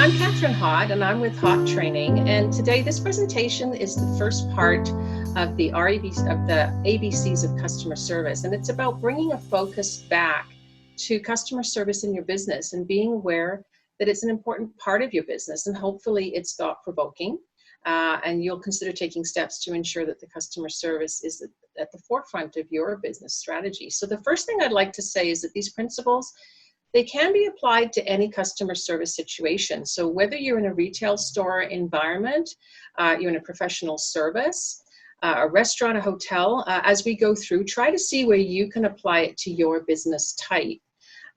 I'm Catherine Hott, and I'm with Hott Training. And today, this presentation is the first part of the ABCs of customer service, and it's about bringing a focus back to customer service in your business and being aware that it's an important part of your business, and hopefully it's thought-provoking, and you'll consider taking steps to ensure that the customer service is at the forefront of your business strategy. So the first thing I'd like to say is that these principles, they can be applied to any customer service situation. So whether you're in a retail store environment, you're in a professional service, a restaurant, a hotel, as we go through, try to see where you can apply it to your business type.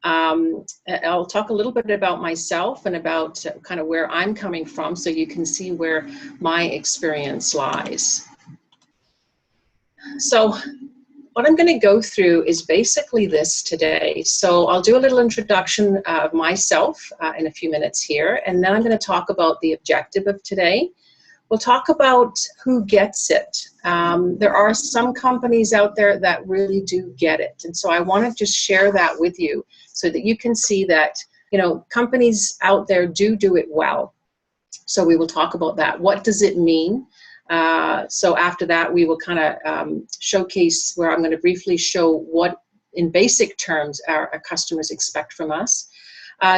I'll talk a little bit about myself and about kind of where I'm coming from so you can see where my experience lies. So what I'm going to go through is basically this today. So I'll do a little introduction of myself in a few minutes here, and then I'm going to talk about the objective of today. We'll talk about who gets it. There are some companies out there that really do get it, and so I want to just share that with you so that you can see that, you know, companies out there do it well. So we will talk about that. What does it mean? So after that, we will kind of showcase where I'm going to briefly show what, in basic terms, our customers expect from us.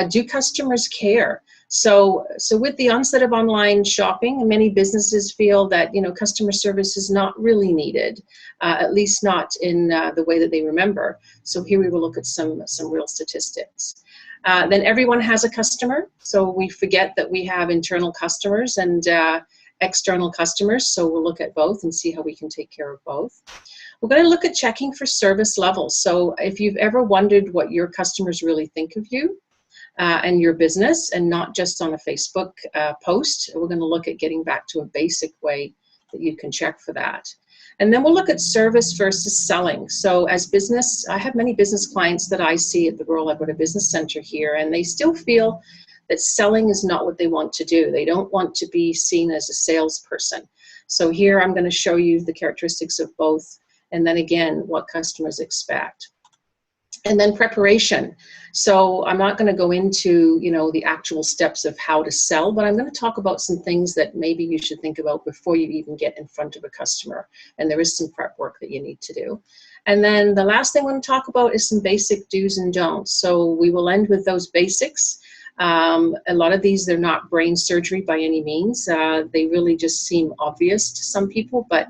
Do customers care? So with the onset of online shopping, many businesses feel that, you know, customer service is not really needed, at least not in the way that they remember. So here we will look at some real statistics. Then everyone has a customer. So we forget that we have internal customers and external customers, so we'll look at both and see how we can take care of both. We're going to look at checking for service levels. So if you've ever wondered what your customers really think of you and your business, and not just on a Facebook post, we're going to look at getting back to a basic way that you can check for that. And then we'll look at service versus selling. So as business, I have many business clients that I see at the Royal Alberta Business Centre here, and they still feel that selling is not what they want to do. They don't want to be seen as a salesperson. So here I'm going to show you the characteristics of both, and then again, what customers expect. And then preparation. So I'm not going to go into, you know, the actual steps of how to sell, but I'm going to talk about some things that maybe you should think about before you even get in front of a customer. And there is some prep work that you need to do. And then the last thing I'm going to talk about is some basic do's and don'ts. So we will end with those basics. A lot of these, they're not brain surgery by any means. They really just seem obvious to some people, but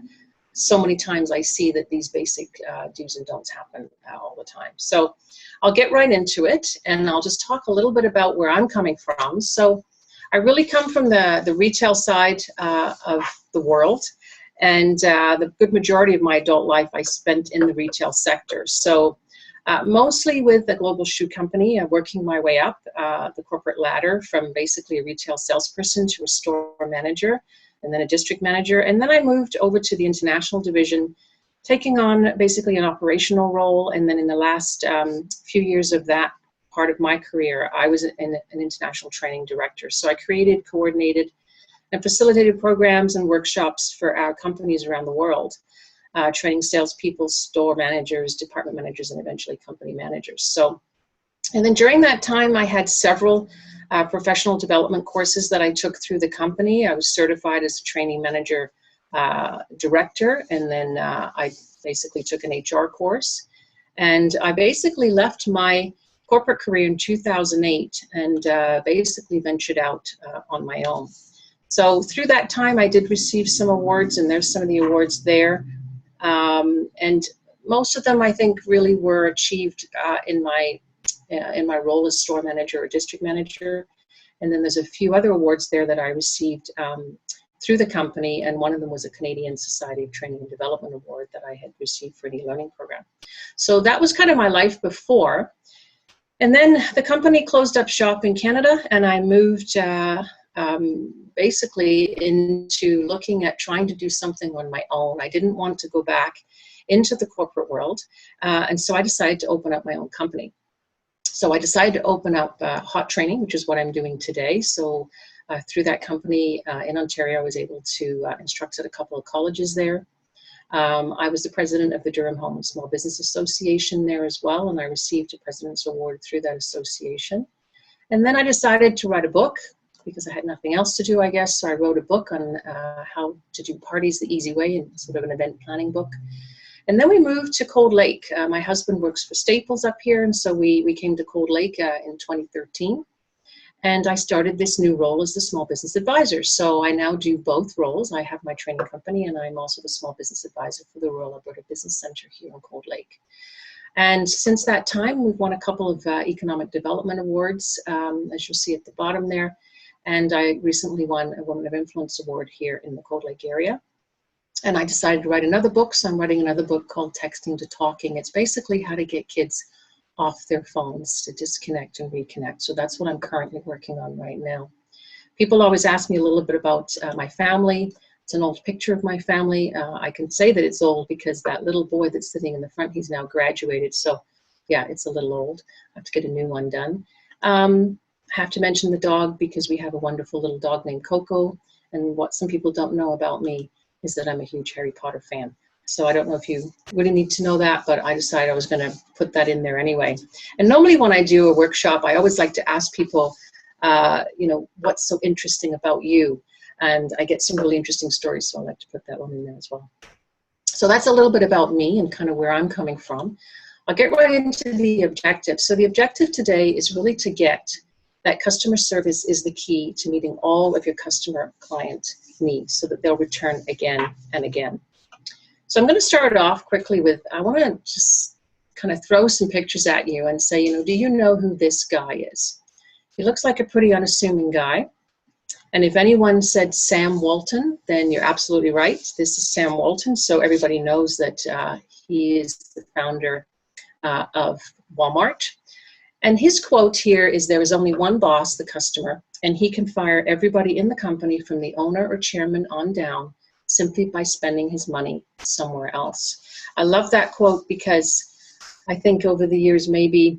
so many times I see that these basic do's and don'ts happen all the time. So I'll get right into it, and I'll just talk a little bit about where I'm coming from. So I really come from the retail side of the world, and the good majority of my adult life I spent in the retail sector. So mostly with a global shoe company, working my way up the corporate ladder from basically a retail salesperson to a store manager, and then a district manager. And then I moved over to the international division, taking on basically an operational role. And then in the last few years of that part of my career, I was an international training director. So I created, coordinated, and facilitated programs and workshops for our companies around the world. Training salespeople, store managers, department managers, and eventually company managers. So, and then during that time, I had several professional development courses that I took through the company. I was certified as a training manager director, and then I basically took an HR course. And I basically left my corporate career in 2008 and basically ventured out on my own. So through that time, I did receive some awards, and there's some of the awards there. And most of them, I think, really were achieved in my role as store manager or district manager. And then there's a few other awards there that I received through the company, and one of them was a Canadian Society of Training and Development Award that I had received for an e-learning program. So that was kind of my life before. And then the company closed up shop in Canada, and I moved basically into looking at trying to do something on my own. I didn't want to go back into the corporate world, and so I decided to open up my own company. So I decided to open up Hott Training, which is what I'm doing today. So through that company in Ontario, I was able to instruct at a couple of colleges there. I was the president of the Durham Home and Small Business Association there as well, and I received a President's Award through that association. And then I decided to write a book, because I had nothing else to do, I guess. So I wrote a book on how to do parties the easy way, and sort of an event planning book. And then we moved to Cold Lake. My husband works for Staples up here, and so we came to Cold Lake in 2013. And I started this new role as the small business advisor. So I now do both roles. I have my training company, and I'm also the small business advisor for the Royal Alberta Business Centre here in Cold Lake. And since that time, we've won a couple of economic development awards, as you'll see at the bottom there. And I recently won a Woman of Influence award here in the Cold Lake area. And I decided to write another book, so I'm writing another book called Texting to Talking. It's basically how to get kids off their phones, to disconnect and reconnect. So that's what I'm currently working on right now. People always ask me a little bit about my family. It's an old picture of my family. I can say that it's old because that little boy that's sitting in the front, he's now graduated. So yeah, it's a little old. I have to get a new one done. Have to mention the dog because we have a wonderful little dog named Coco. And what some people don't know about me is that I'm a huge Harry Potter fan. So I don't know if you really need to know that, but I decided I was going to put that in there anyway. And normally when I do a workshop, I always like to ask people, you know, what's so interesting about you? And I get some really interesting stories, so I like to put that one in there as well. So that's a little bit about me and kind of where I'm coming from. I'll get right into the objective. So the objective today is really to get that customer service is the key to meeting all of your customer client needs so that they'll return again and again. So I'm going to start off quickly with, I want to just kind of throw some pictures at you and say, you know, do you know who this guy is? He looks like a pretty unassuming guy. And if anyone said Sam Walton, then you're absolutely right. This is Sam Walton. So everybody knows that he is the founder of Walmart. And his quote here is, there is only one boss, the customer, and he can fire everybody in the company from the owner or chairman on down simply by spending his money somewhere else. I love that quote because I think over the years, maybe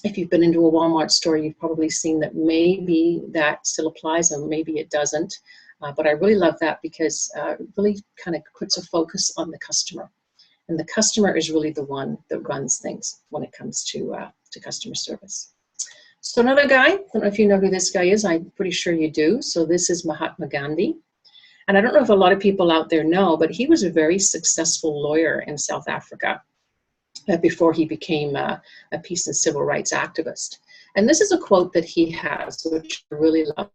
if you've been into a Walmart store, you've probably seen that maybe that still applies and maybe it doesn't. But I really love that because it really kind of puts a focus on the customer. And the customer is really the one that runs things when it comes to customer service. So another guy, I don't know if you know who this guy is. I'm pretty sure you do. So this is Mahatma Gandhi. And I don't know if a lot of people out there know, but he was a very successful lawyer in South Africa before he became a peace and civil rights activist. And this is a quote that he has, which I really love.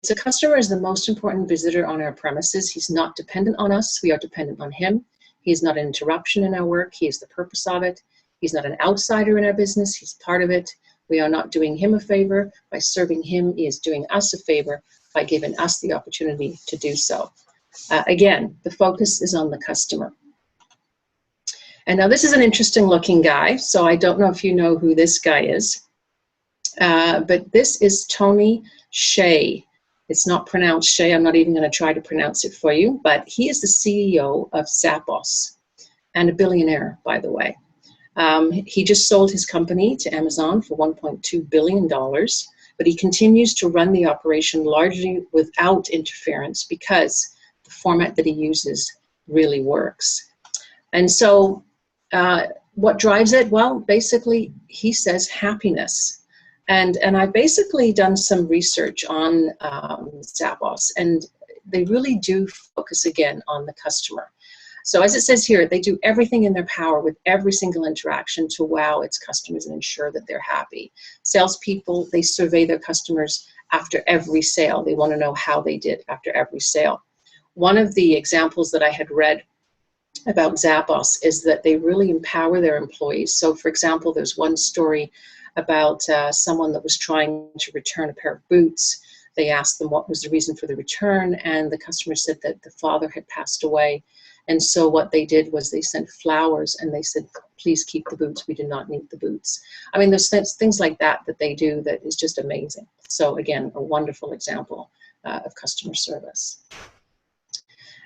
It's, a customer is the most important visitor on our premises. He's not dependent on us. We are dependent on him. He's not an interruption in our work. He is the purpose of it. He's not an outsider in our business. He's part of it. We are not doing him a favor. By serving him, he is doing us a favor by giving us the opportunity to do so. Again, the focus is on the customer. And now this is an interesting looking guy. So I don't know if you know who this guy is, but this is Tony Hsieh. It's not pronounced Hsieh. I'm not even going to try to pronounce it for you, but he is the CEO of Zappos and a billionaire, by the way. He just sold his company to Amazon for $1.2 billion, but he continues to run the operation largely without interference because the format that he uses really works. And so what drives it? Well, basically, he says happiness. And I've basically done some research on Zappos, and they really do focus again on the customer. So as it says here, they do everything in their power with every single interaction to wow its customers and ensure that they're happy. Salespeople, they survey their customers after every sale. They want to know how they did after every sale. One of the examples that I had read about Zappos is that they really empower their employees. So for example, there's one story about someone that was trying to return a pair of boots. They asked them what was the reason for the return, and the customer said that the father had passed away. And so what they did was they sent flowers and they said, please keep the boots. We do not need the boots. I mean, there's things like that that they do that is just amazing. So again, a wonderful example of customer service.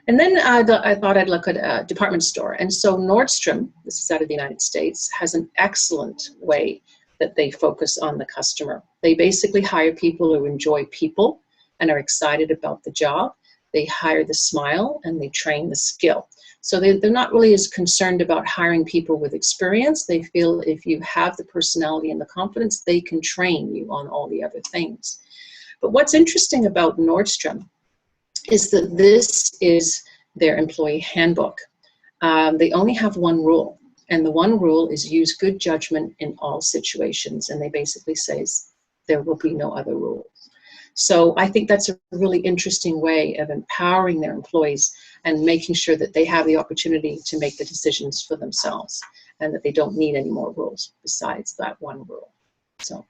And then I thought I'd look at a department store. And so Nordstrom, this is out of the United States, has an excellent way that they focus on the customer. They basically hire people who enjoy people and are excited about the job. They hire the smile and they train the skill. So they're not really as concerned about hiring people with experience. They feel if you have the personality and the confidence, they can train you on all the other things. But what's interesting about Nordstrom is that this is their employee handbook. They only have one rule, and the one rule is use good judgment in all situations, and they basically say there will be no other rules. So I think that's a really interesting way of empowering their employees and making sure that they have the opportunity to make the decisions for themselves and that they don't need any more rules besides that one rule. So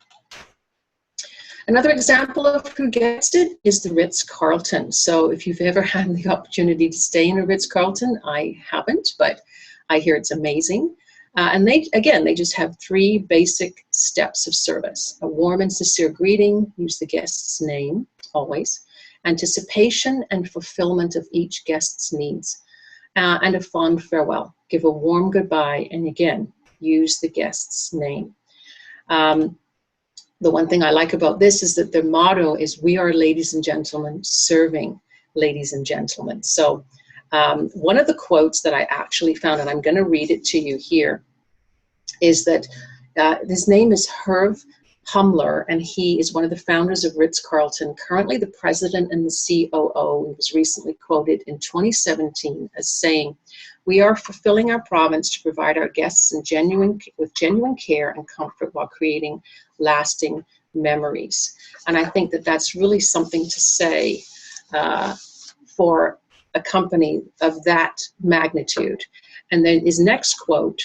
another example of who gets it is the Ritz-Carlton. So if you've ever had the opportunity to stay in a Ritz-Carlton, I haven't, but I hear it's amazing. And they just have 3 basic steps of service: a warm and sincere greeting, use the guest's name always, anticipation and fulfillment of each guest's needs, and a fond farewell. Give a warm goodbye, and again, use the guest's name. The one thing I like about this is that their motto is, "We are ladies and gentlemen serving ladies and gentlemen." So one of the quotes that I actually found, and I'm going to read it to you here, is that his name is Herv Hummler, and he is one of the founders of Ritz-Carlton, currently the president and the COO. He was recently quoted in 2017 as saying, "We are fulfilling our promise to provide our guests with genuine care and comfort while creating lasting memories." And I think that that's really something to say for a company of that magnitude. And then his next quote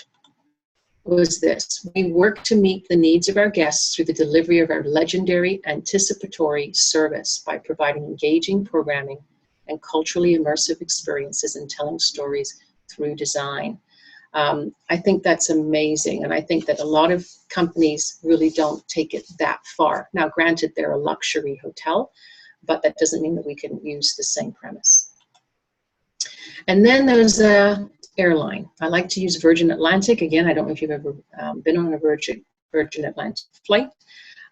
was this: "We work to meet the needs of our guests through the delivery of our legendary anticipatory service by providing engaging programming and culturally immersive experiences and telling stories through design." I think that's amazing, and I think that a lot of companies really don't take it that far. Now, granted, they're a luxury hotel, but that doesn't mean that we can use the same premise. And then there's a airline. I like to use Virgin Atlantic. Again, I don't know if you've ever been on a Virgin Atlantic flight,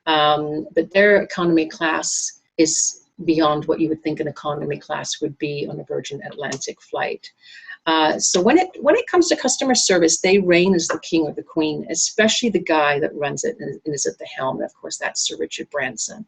but their economy class is beyond what you would think an economy class would be on a Virgin Atlantic flight. So when it comes to customer service, they reign as the king or the queen, especially the guy that runs it and is at the helm. And of course, that's Sir Richard Branson.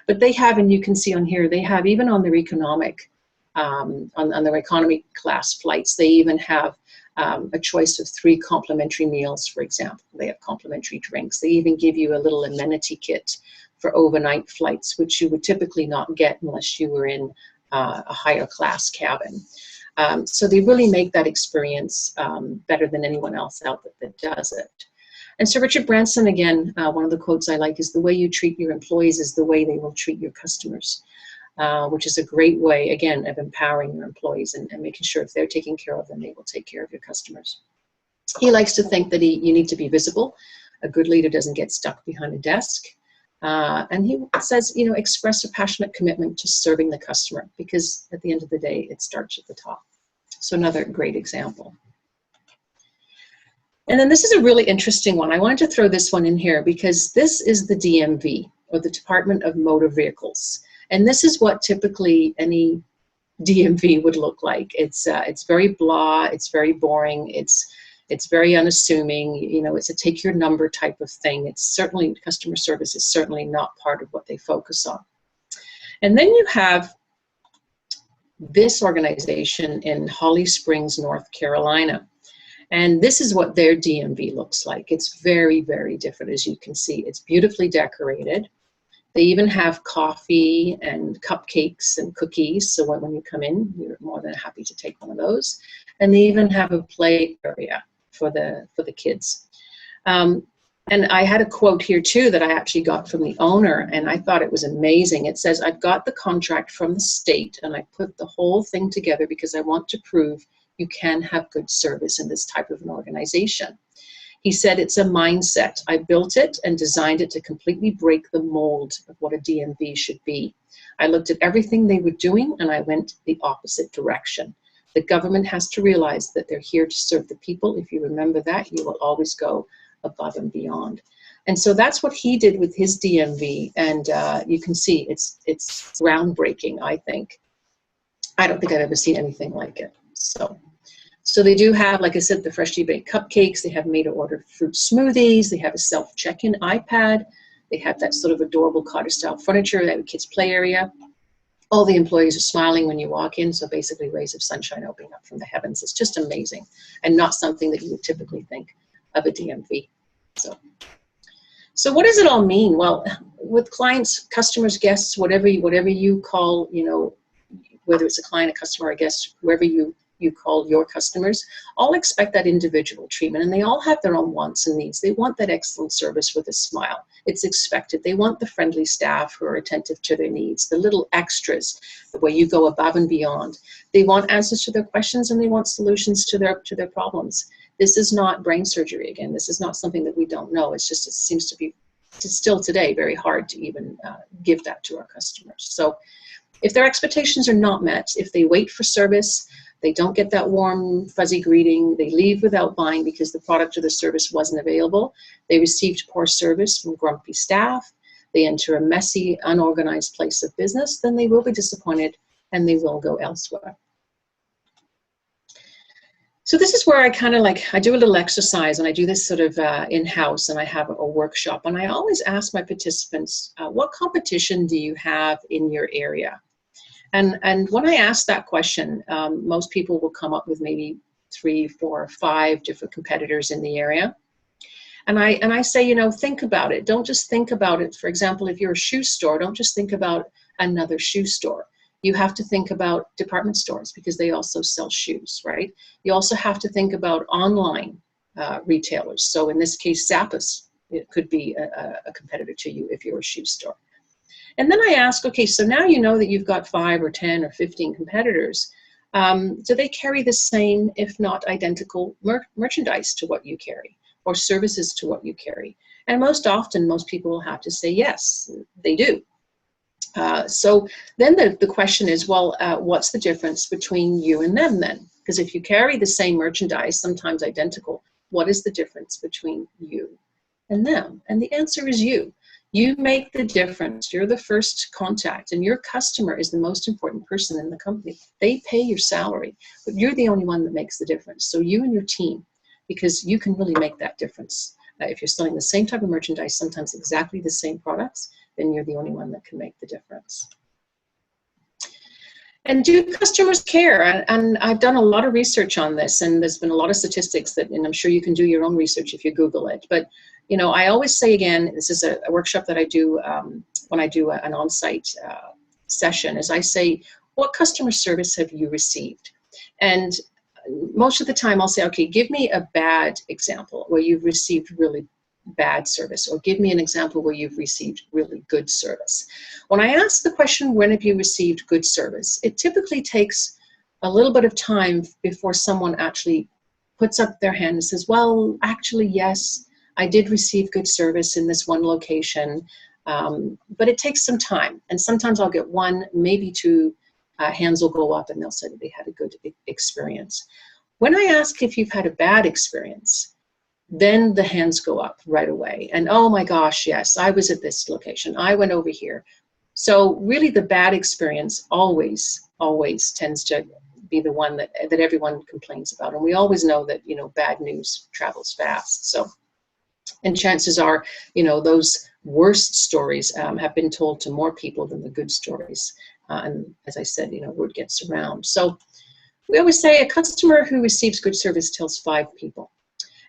But they have, and you can see on here, they have, even on their economic on their economy class flights, they even have a choice of 3 complimentary meals, for example. They have complimentary drinks. They even give you a little amenity kit for overnight flights, which you would typically not get unless you were in a higher class cabin. So they really make that experience better than anyone else out that does it. And Sir Richard Branson, again, one of the quotes I like is, "The way you treat your employees is the way they will treat your customers." Which is a great way, again, of empowering your employees and making sure if they're taking care of them, they will take care of your customers. He likes to think that you need to be visible. A good leader doesn't get stuck behind a desk. And he says, express a passionate commitment to serving the customer, because at the end of the day, it starts at the top. So another great example. And then this is a really interesting one. I wanted to throw this one in here because this is the DMV, or the Department of Motor Vehicles. And this is what typically any DMV would look like. It's very blah, it's very boring, it's very unassuming, it's a take your number type of thing. It's certainly, customer service is certainly not part of what they focus on. And then you have this organization in Holly Springs, North Carolina. And this is what their DMV looks like. It's very, very different, as you can see. It's beautifully decorated. They even have coffee and cupcakes and cookies, so when you come in, you're more than happy to take one of those. And they even have a play area for the kids. And I had a quote here too that I actually got from the owner, and I thought it was amazing. It says, "I've got the contract from the state, and I put the whole thing together because I want to prove you can have good service in this type of an organization." He said, "It's a mindset. I built it and designed it to completely break the mold of what a DMV should be. I looked at everything they were doing and I went the opposite direction. The government has to realize that they're here to serve the people. If you remember that, you will always go above and beyond." And so that's what he did with his DMV. And you can see it's groundbreaking, I think. I don't think I've ever seen anything like it. So they do have, like I said, the freshly baked cupcakes. They have made-to-order fruit smoothies. They have a self-check-in iPad. They have that sort of adorable cottage-style furniture. They have a kids' play area. All the employees are smiling when you walk in, so basically rays of sunshine opening up from the heavens. It's just amazing, and not something that you would typically think of a DMV. So what does it all mean? Well, with clients, customers, guests, whatever you call, whether it's a client, a customer, a guest, whoever you call your customers, all expect that individual treatment, and they all have their own wants and needs. They want that excellent service with a smile. It's expected. They want the friendly staff who are attentive to their needs, the little extras, where you go above and beyond. They want answers to their questions, and they want solutions to their problems. This is not brain surgery again. This is not something that we don't know. It's just, it seems to be still today very hard to even give that to our customers. So if their expectations are not met, if they wait for service, they don't get that warm, fuzzy greeting, they leave without buying because the product or the service wasn't available, they received poor service from grumpy staff, they enter a messy, unorganized place of business, then they will be disappointed and they will go elsewhere. So this is where I I do a little exercise, and I do this sort of in-house, and I have a workshop, and I always ask my participants, what competition do you have in your area? And when I ask that question, most people will come up with maybe 3, 4, 5 different competitors in the area. And I say, think about it. Don't just think about it. For example, if you're a shoe store, don't just think about another shoe store. You have to think about department stores because they also sell shoes, right? You also have to think about online retailers. So in this case, Zappos, it could be a competitor to you if you're a shoe store. And then I ask, okay, so now you know that you've got 5 or 10 or 15 competitors. Do they carry the same, if not identical, merchandise to what you carry or services to what you carry? And most often, most people will have to say, yes, they do. So then the question is, well, what's the difference between you and them then? Because if you carry the same merchandise, sometimes identical, what is the difference between you and them? And the answer is you. You make the difference. You're the first contact, and your customer is the most important person in the company. They pay your salary, but you're the only one that makes the difference. So you and your team, because you can really make that difference. If you're selling the same type of merchandise, sometimes exactly the same products, then you're the only one that can make the difference. And do customers care? And I've done a lot of research on this, and there's been a lot of statistics that, and I'm sure you can do your own research if you Google it. But I always say again, this is a workshop that I do when I do an on-site session, is I say, what customer service have you received? And most of the time I'll say, okay, give me a bad example where you've received really bad service, or give me an example where you've received really good service. When I ask the question, when have you received good service, it typically takes a little bit of time before someone actually puts up their hand and says, well, actually, yes, I did receive good service in this one location, but it takes some time. And sometimes I'll get 1, maybe 2 hands will go up and they'll say that they had a good experience. When I ask if you've had a bad experience, then the hands go up right away. And oh my gosh, yes, I was at this location. I went over here. So really the bad experience always tends to be the one that everyone complains about. And we always know that, bad news travels fast. So, and chances are, those worst stories have been told to more people than the good stories. And as I said, word gets around. So we always say a customer who receives good service tells 5 people.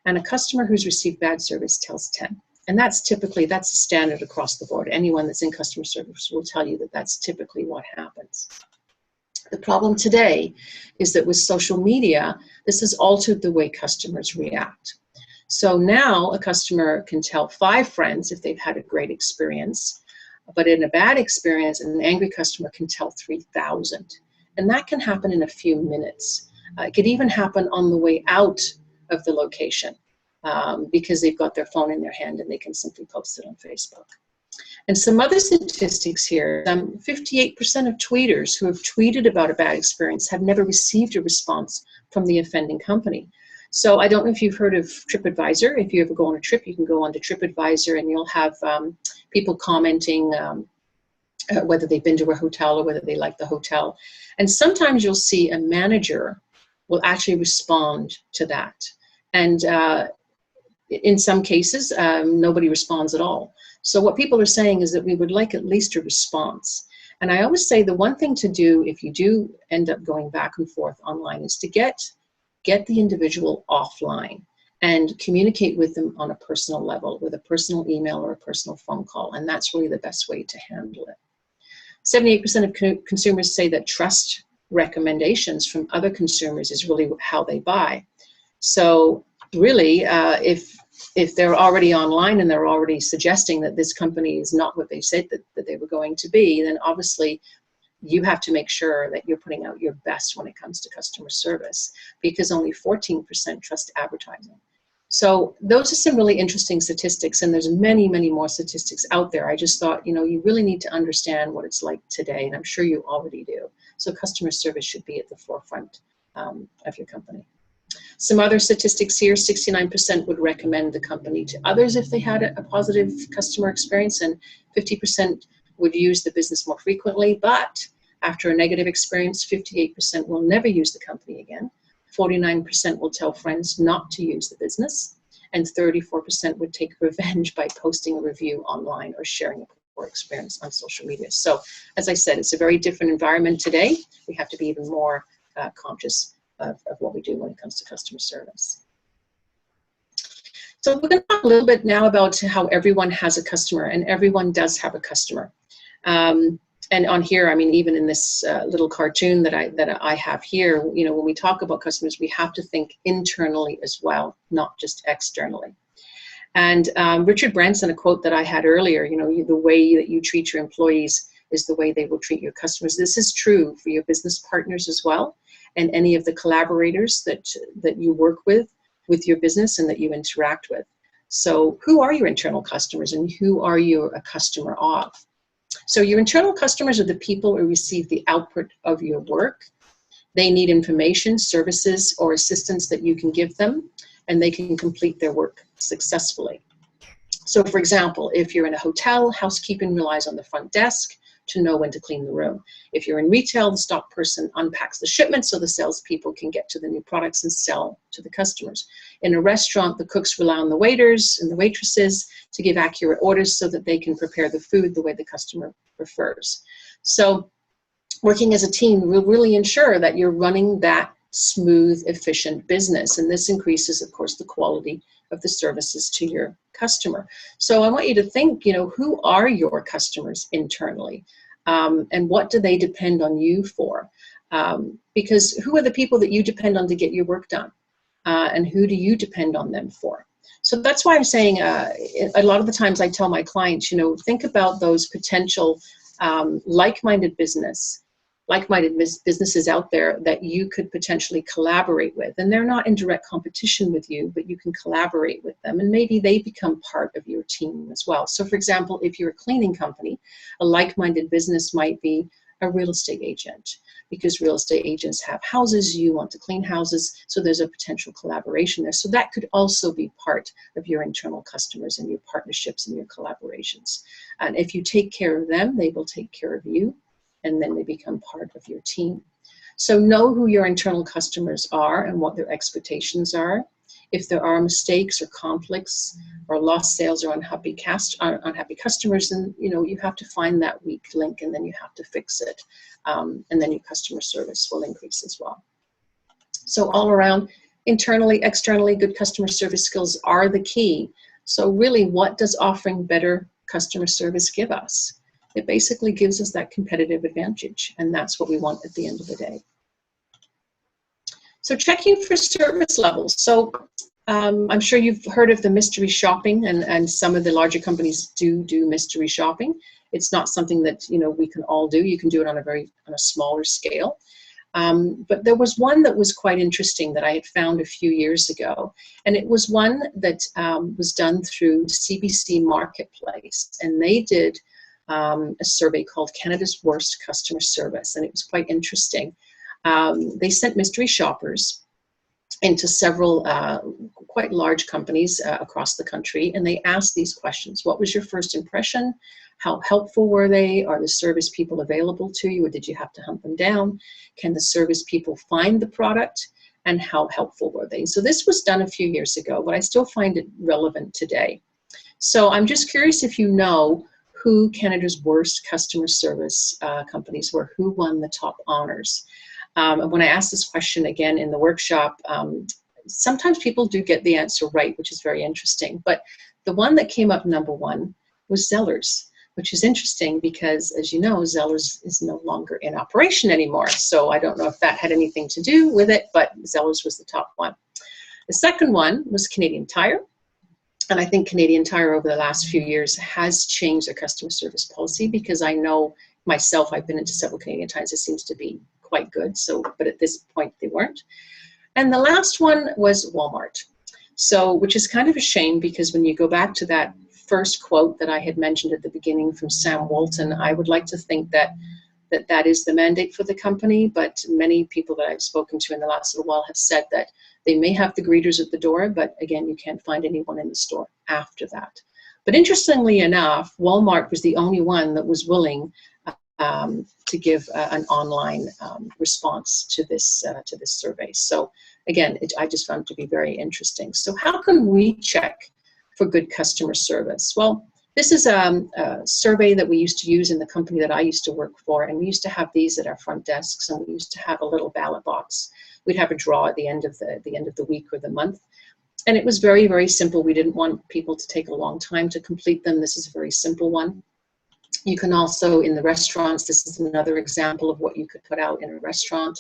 And a customer who's received bad service tells 10. And that's a standard across the board. Anyone that's in customer service will tell you that that's typically what happens. The problem today is that with social media, this has altered the way customers react. So now a customer can tell 5 friends if they've had a great experience, but in a bad experience, an angry customer can tell 3,000. And that can happen in a few minutes. It could even happen on the way out of the location because they've got their phone in their hand and they can simply post it on Facebook. And some other statistics here, 58% of tweeters who have tweeted about a bad experience have never received a response from the offending company. So I don't know if you've heard of TripAdvisor. If you ever go on a trip, you can go on to TripAdvisor and you'll have people commenting whether they've been to a hotel or whether they like the hotel. And sometimes you'll see a manager will actually respond to that. And in some cases, nobody responds at all. So what people are saying is that we would like at least a response. And I always say the one thing to do if you do end up going back and forth online is to get the individual offline and communicate with them on a personal level, with a personal email or a personal phone call. And that's really the best way to handle it. 78% of consumers say that trust recommendations from other consumers is really how they buy. So really, if they're already online and they're already suggesting that this company is not what they said that they were going to be, then obviously you have to make sure that you're putting out your best when it comes to customer service, because only 14% trust advertising. So those are some really interesting statistics, and there's many, many more statistics out there. I just thought, you really need to understand what it's like today, and I'm sure you already do. So customer service should be at the forefront of your company. Some other statistics here: 69% would recommend the company to others if they had a positive customer experience, and 50% would use the business more frequently. But after a negative experience, 58% will never use the company again. 49% will tell friends not to use the business, and 34% would take revenge by posting a review online or sharing a poor experience on social media. So, as I said, it's a very different environment today. We have to be even more conscious of what we do when it comes to customer service. So we're going to talk a little bit now about how everyone has a customer, and everyone does have a customer. And on here, I mean, even in this little cartoon that I have here, when we talk about customers, we have to think internally as well, not just externally. And Richard Branson, a quote that I had earlier, the way that you treat your employees is the way they will treat your customers. This is true for your business partners as well, and any of the collaborators that you work with your business and that you interact with. So who are your internal customers, and who are you a customer of? So your internal customers are the people who receive the output of your work. They need information, services, or assistance that you can give them, and they can complete their work successfully. So for example, if you're in a hotel, housekeeping relies on the front desk to know when to clean the room. If you're in retail, the stock person unpacks the shipment so the salespeople can get to the new products and sell to the customers. In a restaurant, the cooks rely on the waiters and the waitresses to give accurate orders so that they can prepare the food the way the customer prefers. So working as a team will really ensure that you're running that smooth, efficient business. And this increases, of course, the quality of the services to your customer. So I want you to think, who are your customers internally? And what do they depend on you for? Because who are the people that you depend on to get your work done? And who do you depend on them for? So that's why I'm saying a lot of the times I tell my clients, think about those potential like-minded businesses out there that you could potentially collaborate with. And they're not in direct competition with you, but you can collaborate with them, and maybe they become part of your team as well. So for example, if you're a cleaning company, a like-minded business might be a real estate agent, because real estate agents have houses, you want to clean houses, so there's a potential collaboration there. So that could also be part of your internal customers and your partnerships and your collaborations. And if you take care of them, they will take care of you, and then they become part of your team. So know who your internal customers are and what their expectations are. If there are mistakes or conflicts or lost sales or unhappy customers, then you have to find that weak link, and then you have to fix it. And then your customer service will increase as well. So all around, internally, externally, good customer service skills are the key. So really, what does offering better customer service give us? It basically gives us that competitive advantage, and that's what we want at the end of the day. So checking for service levels. So I'm sure you've heard of the mystery shopping, and some of the larger companies do mystery shopping. It's not something that we can all do. You can do it on a smaller scale. But there was one that was quite interesting that I had found a few years ago, and it was one that was done through CBC Marketplace, and they did a survey called Canada's Worst Customer Service, and it was quite interesting. They sent mystery shoppers into several quite large companies across the country, and they asked these questions. What was your first impression? How helpful were they? Are the service people available to you, or did you have to hunt them down? Can the service people find the product? and how helpful were they. So this was done a few years ago, but I still find it relevant today. So I'm just curious if you know who Canada's worst customer service companies were, who won the top honors. And when I asked this question again in the workshop, sometimes people do get the answer right, which is very interesting. But the one that came up number one was Zellers, which is interesting because, as you know, Zellers is no longer in operation anymore. So I don't know if that had anything to do with it, but Zellers was the top one. The second one was Canadian Tire. And I think Canadian Tire over the last few years has changed their customer service policy, because I know myself, I've been into several Canadian Tires, it seems to be quite good. So, but at this point they weren't. And the last one was Walmart. So, which is kind of a shame, because when you go back to that first quote that I had mentioned at the beginning from Sam Walton, I would like to think that that is the mandate for the company, but many people that I've spoken to in the last little while have said that they may have the greeters at the door, but again, you can't find anyone in the store after that. But interestingly enough, Walmart was the only one that was willing to give an online response to this survey. So again, I just found it to be very interesting. So how can we check for good customer service? Well, this is a survey that we used to use in the company that I used to work for, and we used to have these at our front desks, and we used to have a little ballot box. We'd have a draw at the end of the week or the month, and it was very, very simple. We didn't want people to take a long time to complete them. This is a very simple one. You can also, in the restaurants, this is another example of what you could put out in a restaurant.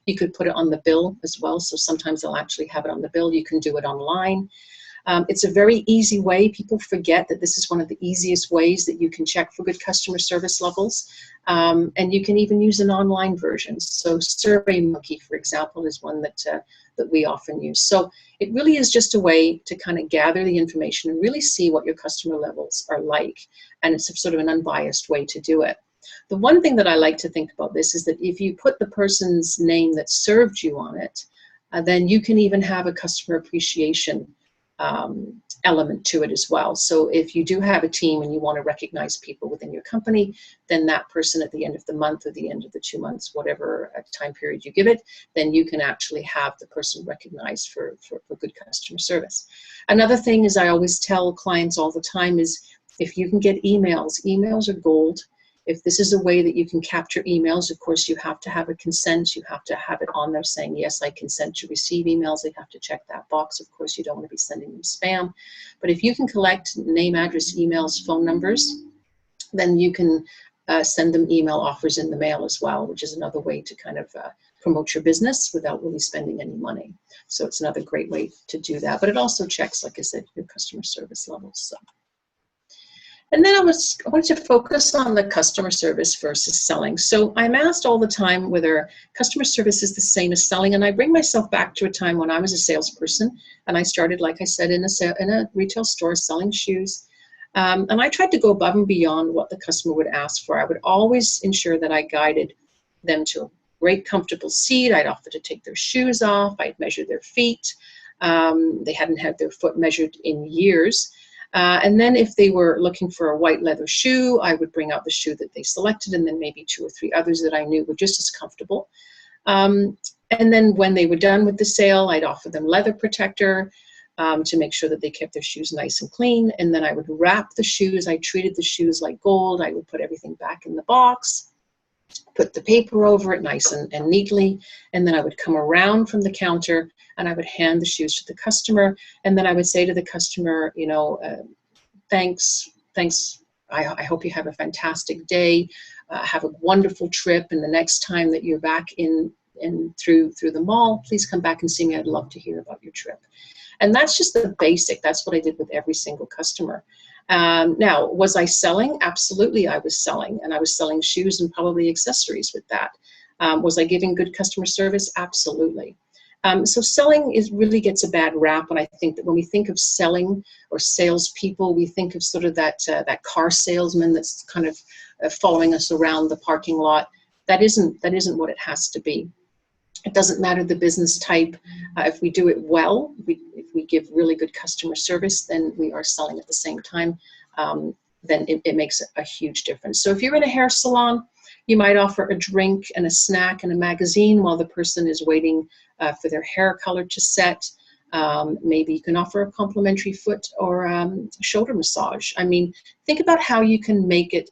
You could put it on the bill as well, so sometimes they'll actually have it on the bill. You can do it online. It's a very easy way. People forget that this is one of the easiest ways that you can check for good customer service levels. And you can even use an online version. So SurveyMonkey, for example, is one that we often use. So it really is just a way to kind of gather the information and really see what your customer levels are like. And it's a sort of an unbiased way to do it. The one thing that I like to think about this is that if you put the person's name that served you on it, then you can even have a customer appreciation element to it as well. So if you do have a team and you want to recognize people within your company, then that person at the end of the month or the end of the 2 months, whatever time period you give it, then you can actually have the person recognized for good customer service. Another thing is, I always tell clients all the time, is if you can get emails, emails are gold. If this is a way that you can capture emails, of course, you have to have a consent. You have to have it on there saying, yes, I consent to receive emails. They have to check that box. Of course, you don't want to be sending them spam. But if you can collect name, address, emails, phone numbers, then you can send them email offers in the mail as well, which is another way to kind of promote your business without really spending any money. So it's another great way to do that. But it also checks, like I said, your customer service levels. So. And then I wanted to focus on the customer service versus selling. So I'm asked all the time whether customer service is the same as selling, and I bring myself back to a time when I was a salesperson, and I started, like I said, in a retail store selling shoes. And I tried to go above and beyond what the customer would ask for. I would always ensure that I guided them to a great comfortable seat. I'd offer to take their shoes off. I'd measure their feet. They hadn't had their foot measured in years. And then if they were looking for a white leather shoe, I would bring out the shoe that they selected, and then maybe 2 or 3 others that I knew were just as comfortable. And then when they were done with the sale, I'd offer them leather protector to make sure that they kept their shoes nice and clean. And then I would wrap the shoes. I treated the shoes like gold. I would put everything back in the box, put the paper over it nice and neatly, and then I would come around from the counter and I would hand the shoes to the customer, and then I would say to the customer, you know, thanks, I hope you have a fantastic day, have a wonderful trip, and the next time that you're back in through the mall, please come back and see me. I'd love to hear about your trip. And that's just the basic. That's what I did with every single customer. Now, was I selling? Absolutely, I was selling, and I was selling shoes and probably accessories with that. Was I giving good customer service? Absolutely. So selling really gets a bad rap, and I think that when we think of selling or salespeople, we think of sort of that car salesman that's kind of following us around the parking lot. That isn't what it has to be. It doesn't matter the business type. If we do it well, if we give really good customer service, then we are selling at the same time. Then it makes a huge difference. So if you're in a hair salon, You might offer a drink and a snack and a magazine while the person is waiting for their hair color to set. Maybe you can offer a complimentary foot or shoulder massage. I mean, think about how you can make it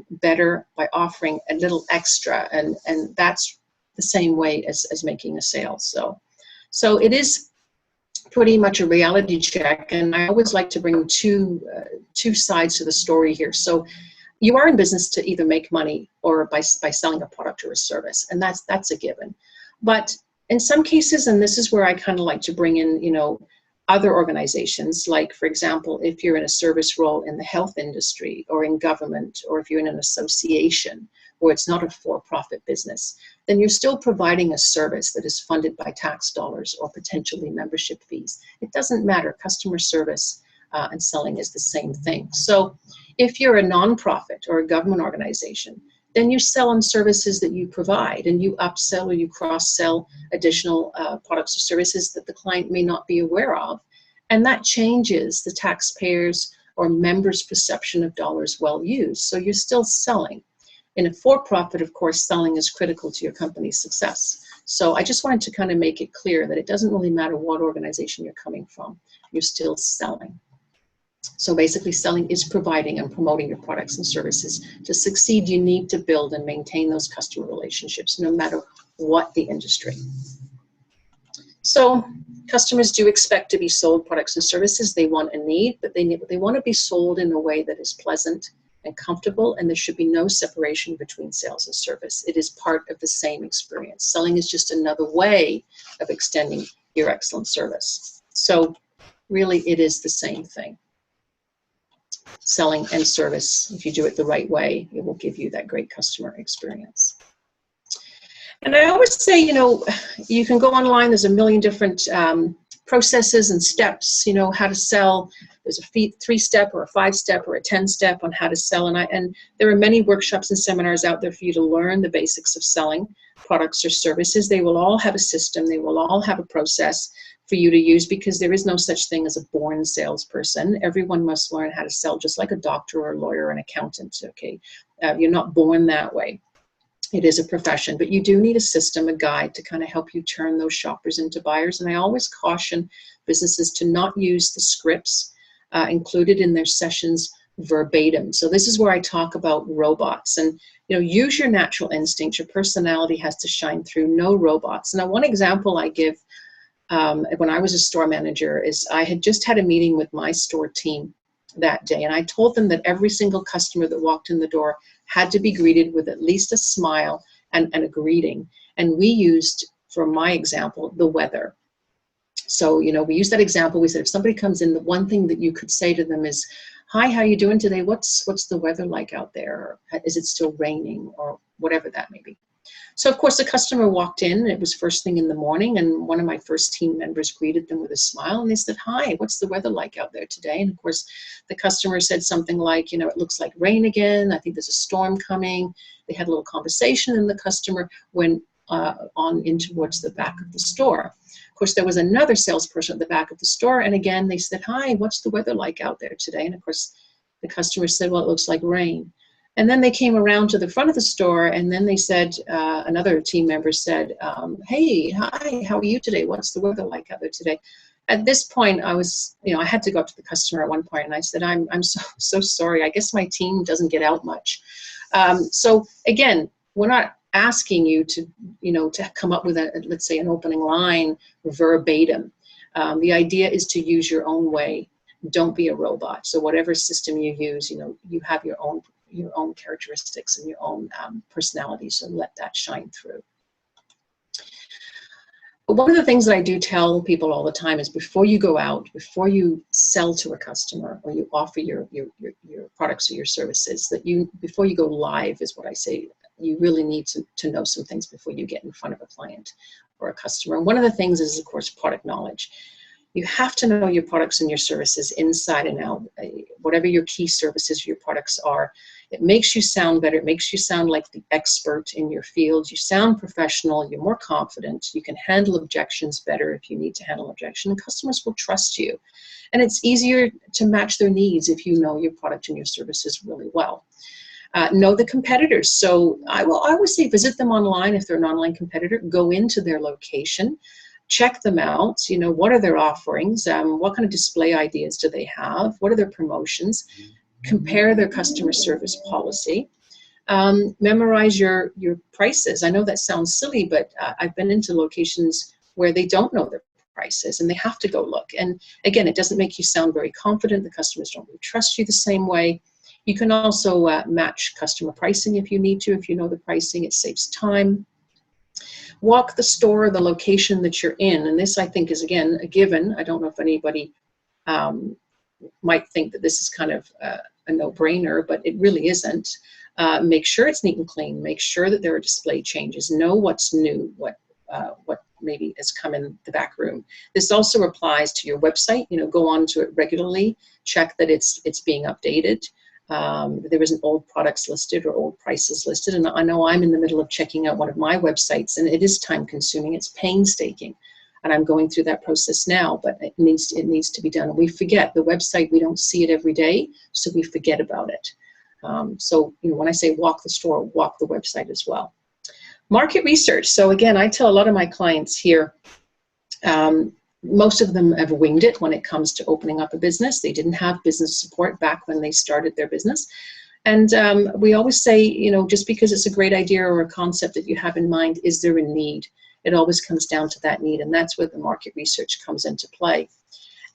better by offering a little extra, and that's the same way as making a sale. So it is pretty much a reality check, and I always like to bring two sides to the story here. So you are in business to either make money or by selling a product or a service, and that's a given. But in some cases, and this is where I kind of like to bring in, other organizations, like, for example, if you're in a service role in the health industry or in government, or if you're in an association where it's not a for-profit business, then you're still providing a service that is funded by tax dollars or potentially membership fees. It doesn't matter. Customer service and selling is the same thing. So if you're a nonprofit or a government organization, then you sell on services that you provide, and you upsell or you cross-sell additional products or services that the client may not be aware of. And that changes the taxpayers or members' perception of dollars well used. So you're still selling. In a for-profit, of course, selling is critical to your company's success. So I just wanted to kind of make it clear that it doesn't really matter what organization you're coming from, you're still selling. So basically, selling is providing and promoting your products and services. To succeed, you need to build and maintain those customer relationships, no matter what the industry. So customers do expect to be sold products and services they want and need, but they want to be sold in a way that is pleasant and comfortable, and there should be no separation between sales and service. It is part of the same experience. Selling is just another way of extending your excellent service. So really, it is the same thing. Selling and service, if you do it the right way, it will give you that great customer experience. And I always say, you can go online. There's a million different processes and steps, how to sell. There's a 3-step or a 5-step or a 10-step on how to sell. And there are many workshops and seminars out there for you to learn the basics of selling products or services. They will all have a system. They will all have a process for you to use, because there is no such thing as a born salesperson. Everyone must learn how to sell, just like a doctor or a lawyer or an accountant, okay? You're not born that way. It is a profession, but you do need a system, a guide to kind of help you turn those shoppers into buyers. And I always caution businesses to not use the scripts included in their sessions verbatim. So this is where I talk about robots, and use your natural instinct. Your personality has to shine through. No robots. Now, one example I give when I was a store manager is I had just had a meeting with my store team that day, and I told them that every single customer that walked in the door had to be greeted with at least a smile and a greeting. And we used, for my example, the weather. So, we used that example. We said, if somebody comes in, the one thing that you could say to them is, hi, how you doing today? What's the weather like out there? Is it still raining, or whatever that may be? So, of course, the customer walked in, and it was first thing in the morning, and one of my first team members greeted them with a smile, and they said, hi, what's the weather like out there today? And, of course, the customer said something like, it looks like rain again. I think there's a storm coming. They had a little conversation, and the customer went on in towards the back of the store. Of course, there was another salesperson at the back of the store, and again, they said, hi, what's the weather like out there today? And, of course, the customer said, well, it looks like rain. And then they came around to the front of the store, and then they said, another team member said, hey, hi, how are you today? What's the weather like out there today? At this point, I was, I had to go up to the customer at one point, and I said, I'm so sorry. I guess my team doesn't get out much. So again, we're not asking you to, to come up with let's say, an opening line verbatim. The idea is to use your own way. Don't be a robot. So whatever system you use, you have your own characteristics and your own personality, so let that shine through. But one of the things that I do tell people all the time is, before you go out, before you sell to a customer or you offer your products or your services, before you go live, is what I say, you really need to know some things before you get in front of a client or a customer. And one of the things is, of course, product knowledge. You have to know your products and your services inside and out. Whatever your key services or your products are, it makes you sound better. It makes you sound like the expert in your field. You sound professional. You're more confident. You can handle objections better if you need to handle objection. And customers will trust you. And it's easier to match their needs if you know your product and your services really well. Know the competitors. So I always say visit them online if they're an online competitor. Go into their location, check them out. What are their offerings? What kind of display ideas do they have? What are their promotions? Compare their customer service policy. Memorize your prices. I know that sounds silly, but I've been into locations where they don't know their prices and they have to go look. And again, it doesn't make you sound very confident. The customers don't really trust you the same way. You can also match customer pricing if you need to. If you know the pricing, it saves time. Walk the store, the location that you're in. And this, I think, is, again, a given. I don't know if anybody might think that this is kind of a no-brainer, but it really isn't. Make sure it's neat and clean. Make sure that there are display changes. Know what's new, what maybe has come in the back room. This also applies to your website. Go on to it regularly. Check that it's being updated. There isn't old products listed or old prices listed. And I know I'm in the middle of checking out one of my websites, and it is time consuming. It's painstaking. And I'm going through that process now, but it needs to be done. And we forget the website, we don't see it every day, so we forget about it. So when I say walk the store, walk the website as well. Market research. So again, I tell a lot of my clients here, most of them have winged it when it comes to opening up a business. They didn't have business support back when they started their business. And we always say, just because it's a great idea or a concept that you have in mind, is there a need? It always comes down to that need, and that's where the market research comes into play.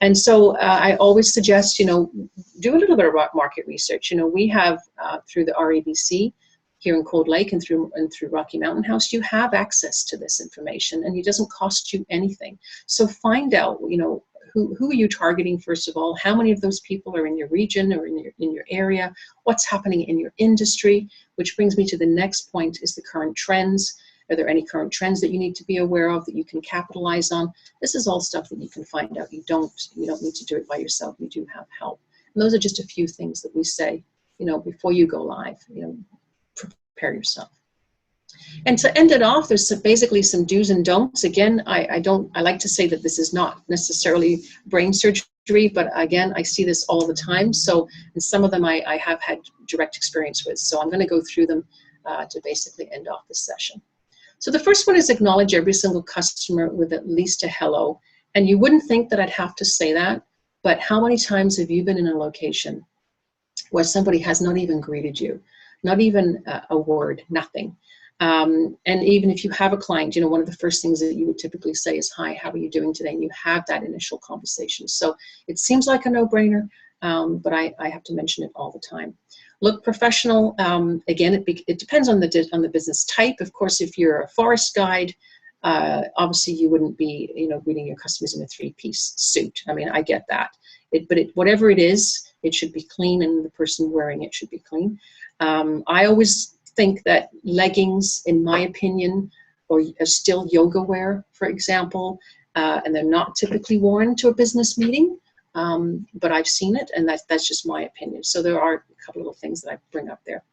And so I always suggest, do a little bit of market research. We have, through the RABC here in Cold Lake and through Rocky Mountain House, you have access to this information, and it doesn't cost you anything. So find out, who are you targeting, first of all? How many of those people are in your region or in your area? What's happening in your industry? Which brings me to the next point, is the current trends. Are there any current trends that you need to be aware of that you can capitalize on? This is all stuff that you can find out. You don't need to do it by yourself. You do have help. And those are just a few things that we say, before you go live, prepare yourself. And to end it off, there's basically some do's and don'ts. Again, I like to say that this is not necessarily brain surgery, but again, I see this all the time. So, and some of them I have had direct experience with. So I'm going to go through them to basically end off this session. So the first one is acknowledge every single customer with at least a hello. And you wouldn't think that I'd have to say that, but how many times have you been in a location where somebody has not even greeted you, not even a word, nothing? And even if you have a client, one of the first things that you would typically say is, hi, how are you doing today? And you have that initial conversation. So it seems like a no-brainer, but I have to mention it all the time. Look professional. Again, it depends on the business type. Of course, if you're a forest guide, obviously you wouldn't be, greeting your customers in a three-piece suit. I mean, I get that. But whatever it is, it should be clean, and the person wearing it should be clean. I always think that leggings, in my opinion, or still yoga wear, for example, and they're not typically worn to a business meeting. But I've seen it, and that's just my opinion. So there are a couple little things that I bring up there.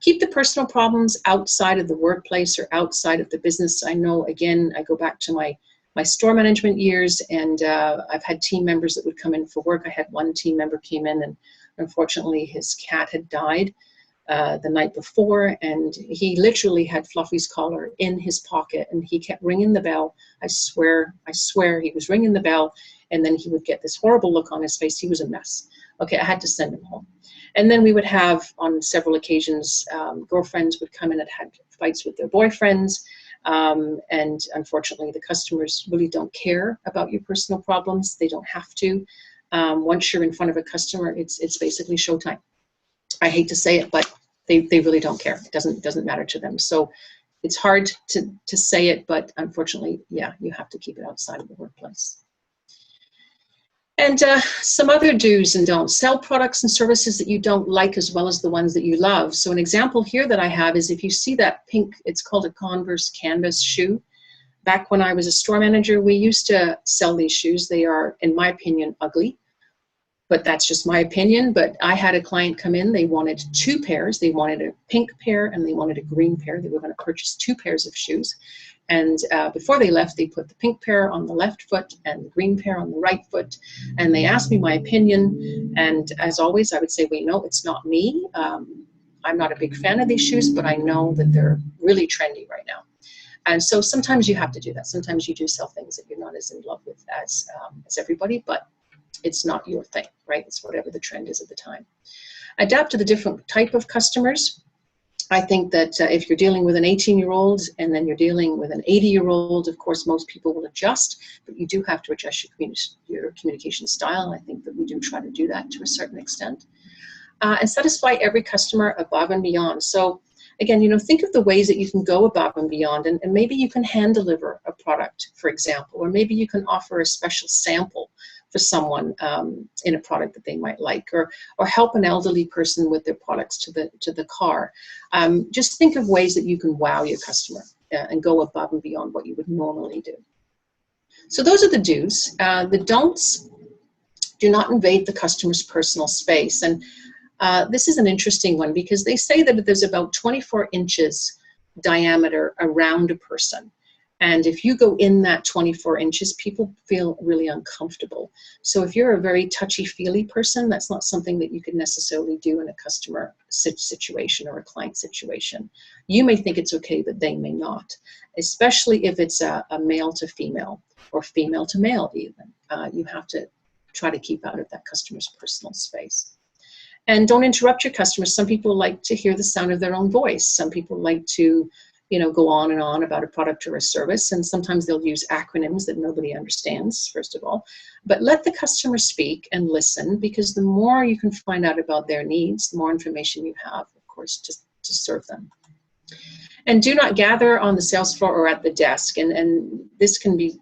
Keep the personal problems outside of the workplace or outside of the business. I know, again, I go back to my store management years, and I've had team members that would come in for work. I had one team member came in, and unfortunately his cat had died the night before, and he literally had Fluffy's collar in his pocket, and he kept ringing the bell. I swear he was ringing the bell, and then he would get this horrible look on his face. He was a mess. Okay, I had to send him home. And then we would have, on several occasions, girlfriends would come in and had fights with their boyfriends, and unfortunately the customers really don't care about your personal problems. They don't have to. Once you're in front of a customer, it's basically showtime. I hate to say it, but they really don't care. It doesn't matter to them. So it's hard to say it, but unfortunately, yeah, you have to keep it outside of the workplace. And some other do's and don'ts. Sell products and services that you don't like as well as the ones that you love. So an example here that I have is, if you see that pink, it's called a Converse canvas shoe. Back when I was a store manager, we used to sell these shoes. They are, in my opinion, ugly. But that's just my opinion. But I had a client come in, they wanted two pairs. They wanted a pink pair and they wanted a green pair. They were going to purchase two pairs of shoes. And before they left, they put the pink pair on the left foot and the green pair on the right foot. And they asked me my opinion. And as always, I would say, well, no, it's not me. I'm not a big fan of these shoes, but I know that they're really trendy right now. And so sometimes you have to do that. Sometimes you do sell things that you're not as in love with as everybody, but it's not your thing, right? It's whatever the trend is at the time. Adapt to the different type of customers. I think that if you're dealing with an 18-year-old and then you're dealing with an 80-year-old, of course, most people will adjust, but you do have to adjust your communication style. And I think that we do try to do that to a certain extent. And satisfy every customer above and beyond. So again, think of the ways that you can go above and beyond, and maybe you can hand deliver a product, for example, or maybe you can offer a special sample for someone in a product that they might like, or help an elderly person with their products to the car. Just think of ways that you can wow your customer and go above and beyond what you would normally do. So those are the do's. The don'ts: do not invade the customer's personal space. And this is an interesting one because they say that there's about 24 inches diameter around a person. And if you go in that 24 inches, people feel really uncomfortable. So if you're a very touchy-feely person, that's not something that you could necessarily do in a customer situation or a client situation. You may think it's okay, but they may not, especially if it's a male to female or female to male even. You have to try to keep out of that customer's personal space. And don't interrupt your customers. Some people like to hear the sound of their own voice. Some people like to go on and on about a product or a service, and sometimes they'll use acronyms that nobody understands, first of all. But let the customer speak and listen, because the more you can find out about their needs, the more information you have, of course, to serve them. And do not gather on the sales floor or at the desk. And this can be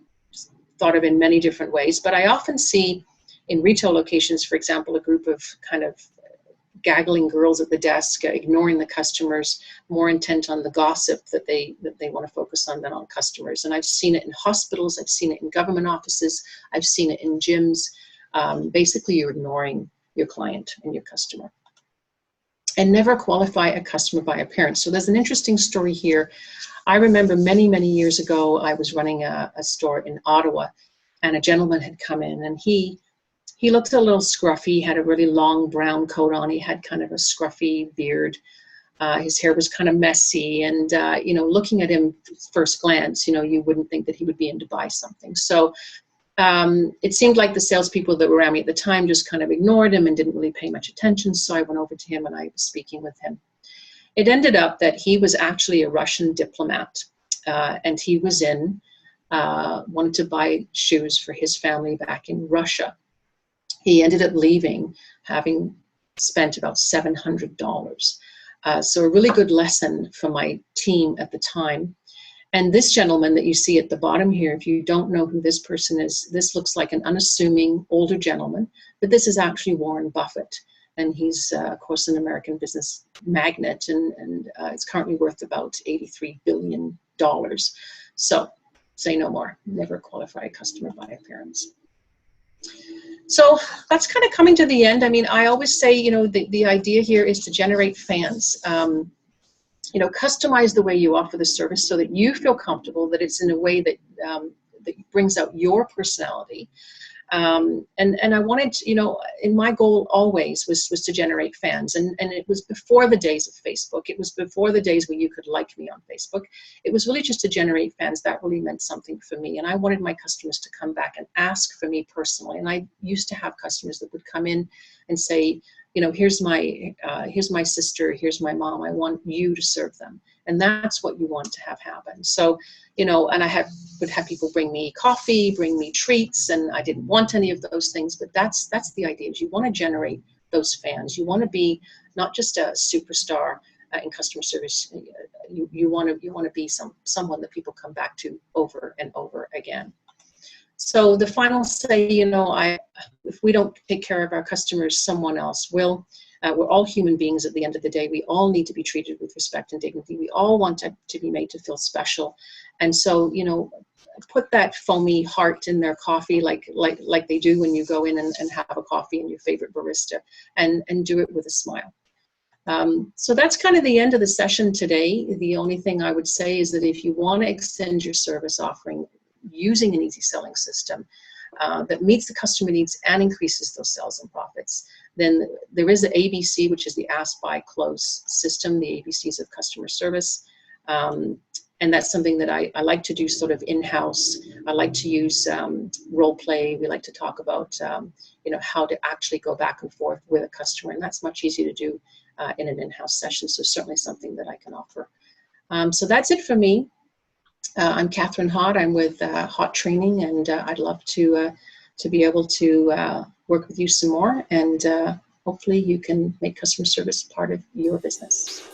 thought of in many different ways, but I often see in retail locations, for example, a group of kind of gaggling girls at the desk, ignoring the customers, more intent on the gossip that they want to focus on than on customers. And I've seen it in hospitals, I've seen it in government offices, I've seen it in gyms. Basically, you're ignoring your client and your customer. And never qualify a customer by appearance. So there's an interesting story here. I remember many, many years ago, I was running a store in Ottawa, and a gentleman had come in, and he looked a little scruffy. He had a really long brown coat on. He had kind of a scruffy beard. His hair was kind of messy. And, looking at him first glance, you wouldn't think that he would be in to buy something. So it seemed like the salespeople that were around me at the time just kind of ignored him and didn't really pay much attention. So I went over to him and I was speaking with him. It ended up that he was actually a Russian diplomat, and he was wanted to buy shoes for his family back in Russia. He ended up leaving having spent about $700. So a really good lesson for my team at the time. And this gentleman that you see at the bottom here, if you don't know who this person is, this looks like an unassuming older gentleman, but this is actually Warren Buffett. And he's, of course, an American business magnate, and it's currently worth about $83 billion. So say no more. Never qualify a customer by appearance. So that's kind of coming to the end. I mean, I always say, the idea here is to generate fans. Customize the way you offer the service so that you feel comfortable, that it's in a way that that brings out your personality. And I wanted, and my goal always was to generate fans. And it was before the days of Facebook. It was before the days where you could like me on Facebook. It was really just to generate fans. That really meant something for me. And I wanted my customers to come back and ask for me personally. And I used to have customers that would come in and say, here's my sister, here's my mom, I want you to serve them. And that's what you want to have happen. So, and I would have people bring me coffee, bring me treats, and I didn't want any of those things, but that's the idea, is you want to generate those fans. You want to be not just a superstar in customer service. You want to be someone that people come back to over and over again. So the final say, if we don't take care of our customers, someone else will. We're all human beings at the end of the day. We all need to be treated with respect and dignity. We all want to be made to feel special. And so, put that foamy heart in their coffee like they do when you go in and have a coffee and your favorite barista, and do it with a smile. So that's kind of the end of the session today. The only thing I would say is that if you want to extend your service offering using an easy selling system, that meets the customer needs and increases those sales and profits. Then there is the ABC, which is the ask, buy, close system, the ABCs of customer service. And that's something that I like to do sort of in-house. I like to use role play. We like to talk about how to actually go back and forth with a customer, and that's much easier to do in an in-house session. So certainly something that I can offer. So that's it for me. I'm Catherine Hott. I'm with Hott Training, and I'd love to be able to work with you some more, and hopefully you can make customer service part of your business.